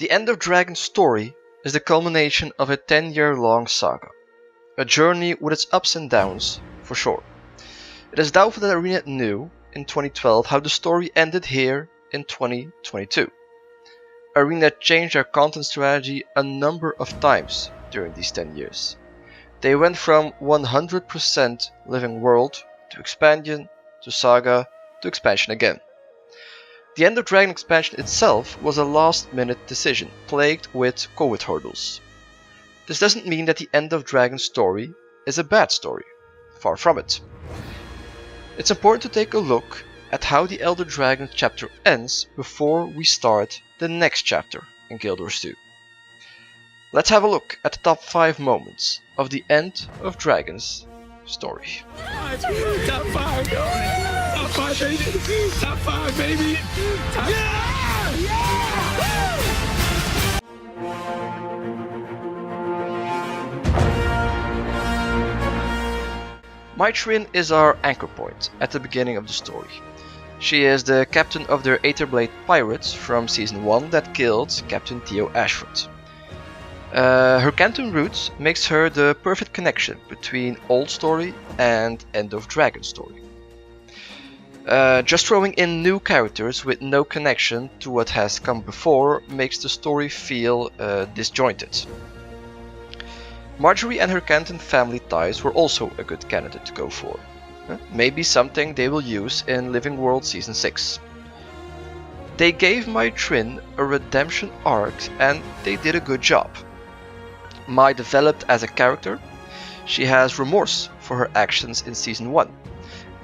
The End of Dragon's story is the culmination of a 10-year-long saga, a journey with its ups and downs, for sure. It is doubtful that Arenanet knew, in 2012, how the story ended here in 2022. Arenanet changed their content strategy a number of times during these 10 years. They went from 100% living world to expansion, to saga, to expansion again. The End of Dragon expansion itself was a last-minute decision, plagued with COVID hurdles. This doesn't mean that the End of Dragon story is a bad story. Far from it. It's important to take a look at how the Elder Dragon chapter ends before we start the next chapter in Guild Wars 2. Let's have a look at the top 5 moments of the End of Dragon's story. Top 5, top 5, baby! Top 5, baby! Top... Yeah! Yeah! Mytrin is our anchor point at the beginning of the story. She is the captain of their Aetherblade pirates from Season 1 that killed Captain Theo Ashford. Her Canton roots makes her the perfect connection between old story and End of Dragon story. Just throwing in new characters with no connection to what has come before makes the story feel disjointed. Marjorie and her Canton family ties were also a good candidate to go for. Maybe something they will use in Living World Season 6. They gave Mytrin a redemption arc and they did a good job. Mai developed as a character, she has remorse for her actions in Season 1,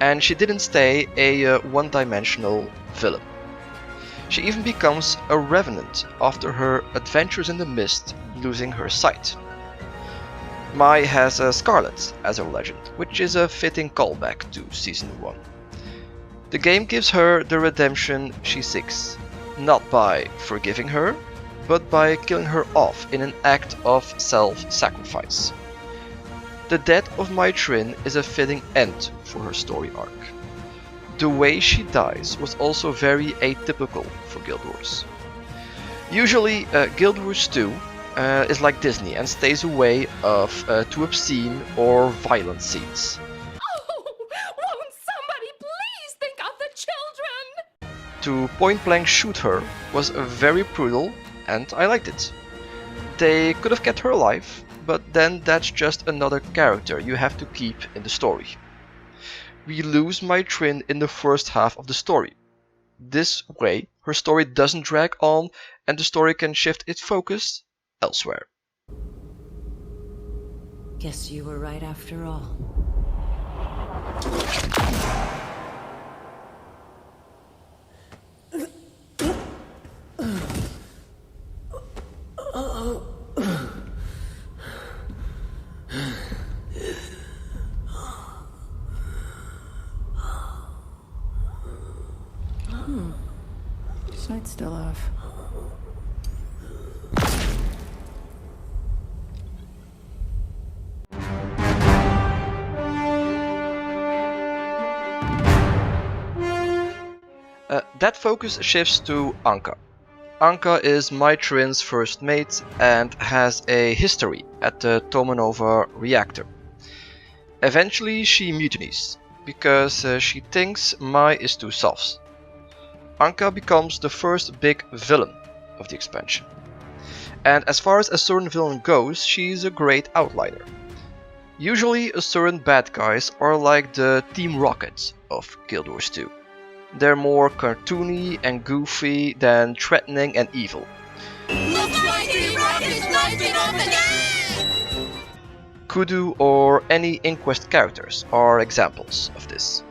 and she didn't stay a one-dimensional villain. She even becomes a revenant after her adventures in the mist, losing her sight. Mai has a Scarlet as her legend, which is a fitting callback to Season 1. The game gives her the redemption she seeks, not by forgiving her, but by killing her off in an act of self-sacrifice. The death of Mytrin is a fitting end for her story arc. The way she dies was also very atypical for Guild Wars. Usually Guild Wars 2 is like Disney and stays away of too obscene or violent scenes. Oh, won't somebody please think of the children? To point blank shoot her was very brutal and I liked it. They could have kept her alive, but then that's just another character you have to keep in the story. We lose Mytrin in the first half of the story. This way her story doesn't drag on and the story can shift its focus elsewhere. Guess you were right after all. Sight's still off. That focus shifts to Anka. Anka is Mytrin's first mate and has a history at the Tomanova reactor. Eventually she mutinies, because she thinks Mai is too soft. Anka becomes the first big villain of the expansion. And as far as a certain villain goes, she's a great outliner. Usually certain bad guys are like the Team Rocket of Guild Wars 2. They're more cartoony and goofy than threatening and evil. Kudu or any Inquest characters are examples of this.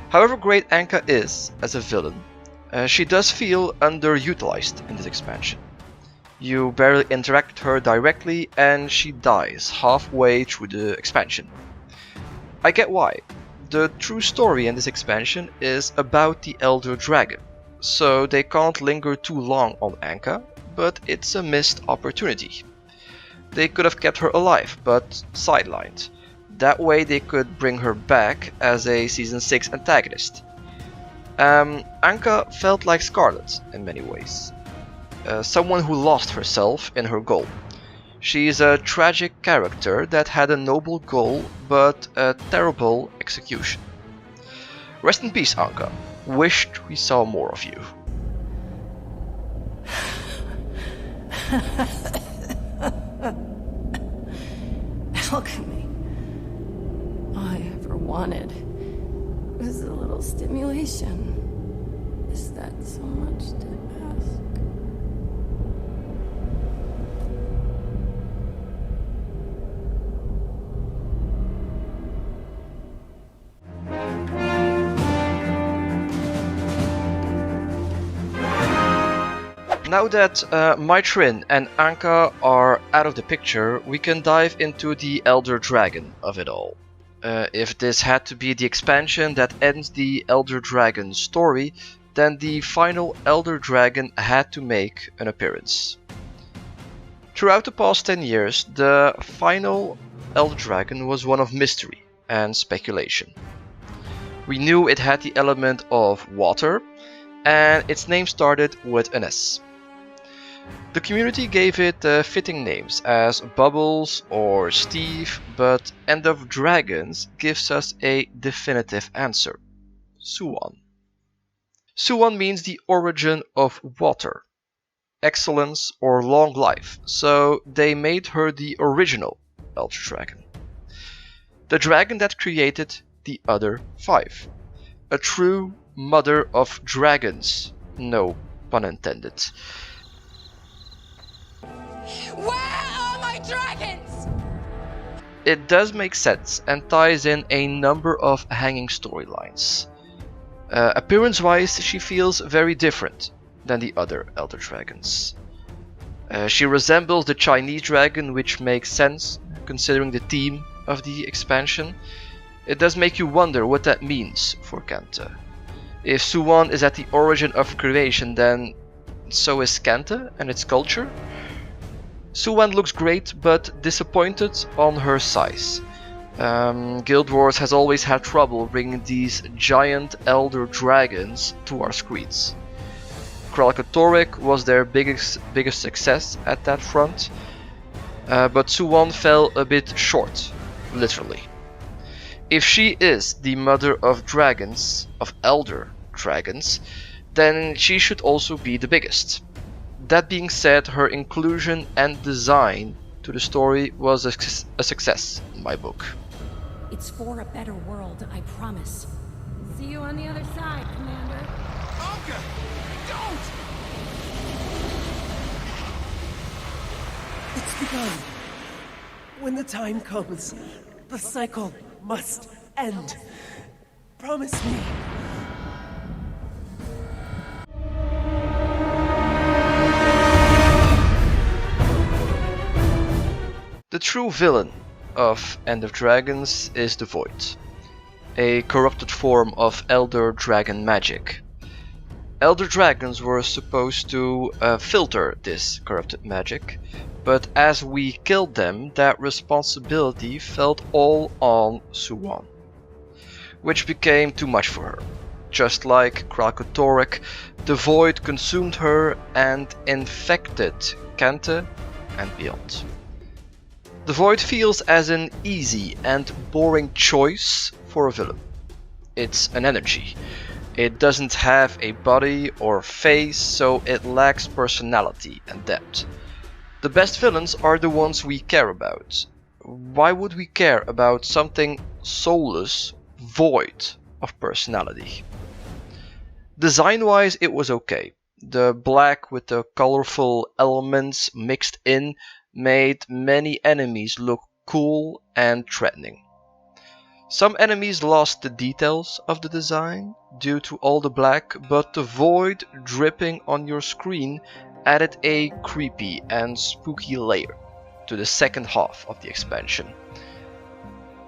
However great Anka is as a villain, she does feel underutilized in this expansion. You barely interact with her directly and she dies halfway through the expansion. I get why. The true story in this expansion is about the Elder Dragon, so they can't linger too long on Anka, but it's a missed opportunity. They could have kept her alive, but sidelined. That way they could bring her back as a Season 6 antagonist. Anka felt like Scarlet in many ways. someone who lost herself in her goal. She's a tragic character that had a noble goal but a terrible execution. Rest in peace, Anka. Wished we saw more of you. Alchemy. All I ever wanted was a little stimulation. Is that so much to ask? Now that Maitrin and Anka are out of the picture, we can dive into the Elder Dragon of it all. If this had to be the expansion that ends the Elder Dragon story, then the final Elder Dragon had to make an appearance. Throughout the past 10 years, the final Elder Dragon was one of mystery and speculation. We knew it had the element of water, and its name started with an S. The community gave it fitting names as Bubbles or Steve, but End of Dragons gives us a definitive answer: Suwon. Suwon means the origin of water, excellence or long life, so they made her the original Elder Dragon. The dragon that created the other 5. A true mother of dragons, no pun intended. Where are my dragons? It does make sense and ties in a number of hanging storylines. Appearance-wise, she feels very different than the other Elder Dragons. She resembles the Chinese dragon, which makes sense considering the theme of the expansion. It does make you wonder what that means for Kanta. If Suwon is at the origin of creation, then so is Kanta and its culture. Suwon looks great, but disappointed on her size. Guild Wars has always had trouble bringing these giant elder dragons to our screens. Kralkatorrik was their biggest success at that front, but Suwon fell a bit short, literally. If she is the mother of dragons, of elder dragons, then she should also be the biggest. That being said, her inclusion and design to the story was a success in my book. It's for a better world, I promise. See you on the other side, Commander. Anka! Don't! It's begun. When the time comes, the cycle must end. Promise me. The true villain of End of Dragons is the Void, a corrupted form of Elder Dragon magic. Elder Dragons were supposed to filter this corrupted magic, but as we killed them, that responsibility felt all on Suwon, which became too much for her. Just like Kralkatorrik, the Void consumed her and infected Kanta and beyond. The Void feels as an easy and boring choice for a villain. It's an energy. It doesn't have a body or face, so it lacks personality and depth. The best villains are the ones we care about. Why would we care about something soulless, void of personality? Design-wise, it was okay. The black with the colorful elements mixed in made many enemies look cool and threatening. Some enemies lost the details of the design due to all the black, but the void dripping on your screen added a creepy and spooky layer to the second half of the expansion.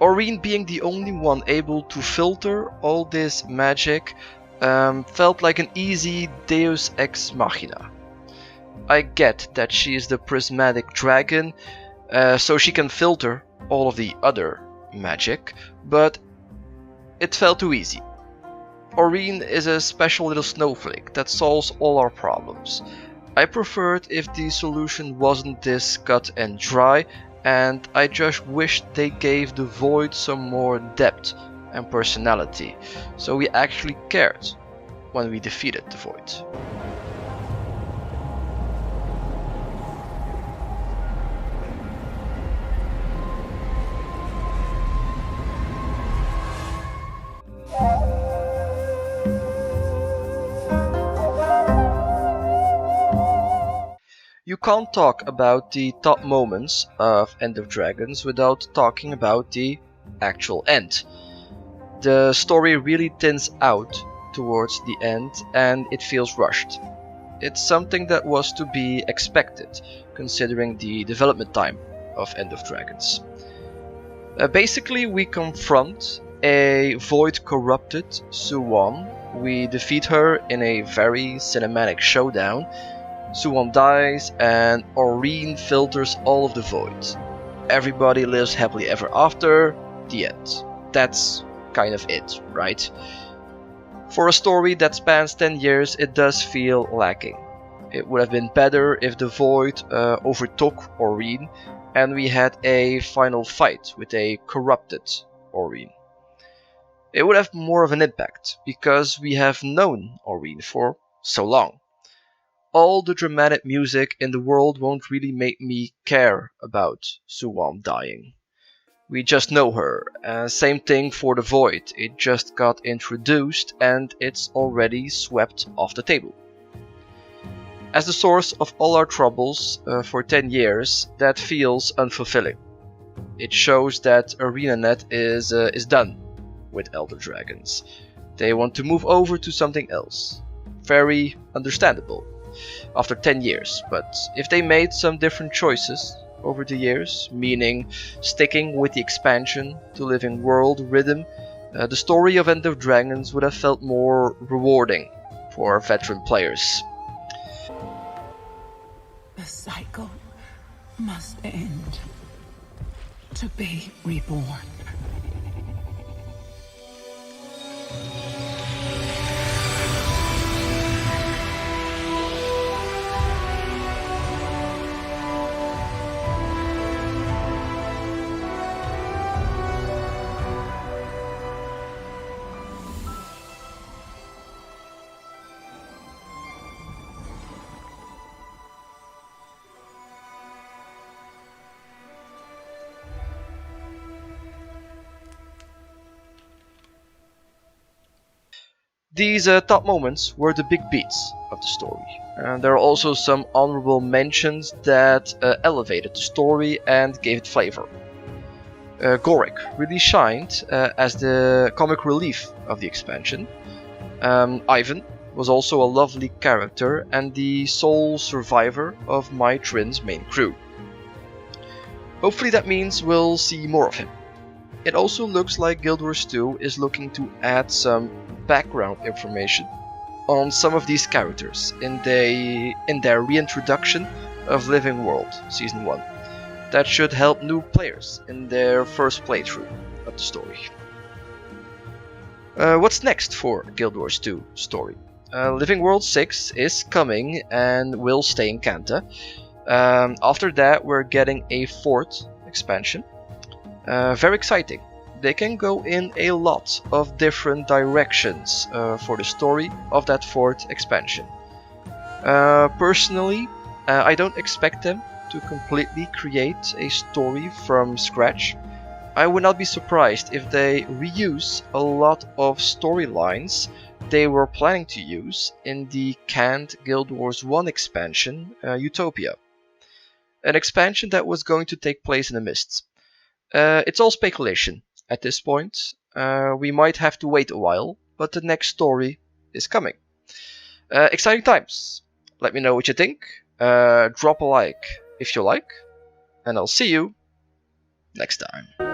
Aurene being the only one able to filter all this magic felt like an easy deus ex machina. I get that she is the prismatic dragon, so she can filter all of the other magic, but it felt too easy. Aurene is a special little snowflake that solves all our problems. I preferred if the solution wasn't this cut and dry, and I just wished they gave the Void some more depth and personality, so we actually cared when we defeated the Void. You can't talk about the top moments of End of Dragons without talking about the actual end. The story really thins out towards the end and it feels rushed. It's something that was to be expected considering the development time of End of Dragons. Basically we confront a void corrupted Suwon. We defeat her in a very cinematic showdown. Suwon dies and Aurene filters all of the void. Everybody lives happily ever after, the end. That's kind of it, right? For a story that spans 10 years, it does feel lacking. It would have been better if the void overtook Aurene and we had a final fight with a corrupted Aurene. It would have more of an impact because we have known Aurene for so long. All the dramatic music in the world won't really make me care about Suwon dying. We just know her. Same thing for the Void. It just got introduced and it's already swept off the table. As the source of all our troubles for 10 years, that feels unfulfilling. It shows that Arenanet is done with Elder Dragons. They want to move over to something else. Very understandable after 10 years, but if they made some different choices over the years, meaning sticking with the expansion to Living World rhythm, the story of End of Dragons would have felt more rewarding for veteran players. The cycle must end to be reborn. These top moments were the big beats of the story. And there are also some honorable mentions that elevated the story and gave it flavor. Gorik really shined as the comic relief of the expansion. Ivan was also a lovely character and the sole survivor of my Trin's main crew. Hopefully that means we'll see more of him. It also looks like Guild Wars 2 is looking to add some background information on some of these characters in their reintroduction of Living World Season 1. That should help new players in their first playthrough of the story. What's next for Guild Wars 2 story? Living World 6 is coming and will stay in Kanta. After that we're getting a 4th expansion. Very exciting. They can go in a lot of different directions for the story of that 4th expansion. Personally, I don't expect them to completely create a story from scratch. I would not be surprised if they reuse a lot of storylines they were planning to use in the canned Guild Wars 1 expansion, Utopia. An expansion that was going to take place in the mists. It's all speculation at this point. We might have to wait a while, but the next story is coming. Exciting times. Let me know what you think. Drop a like if you like, and I'll see you next time.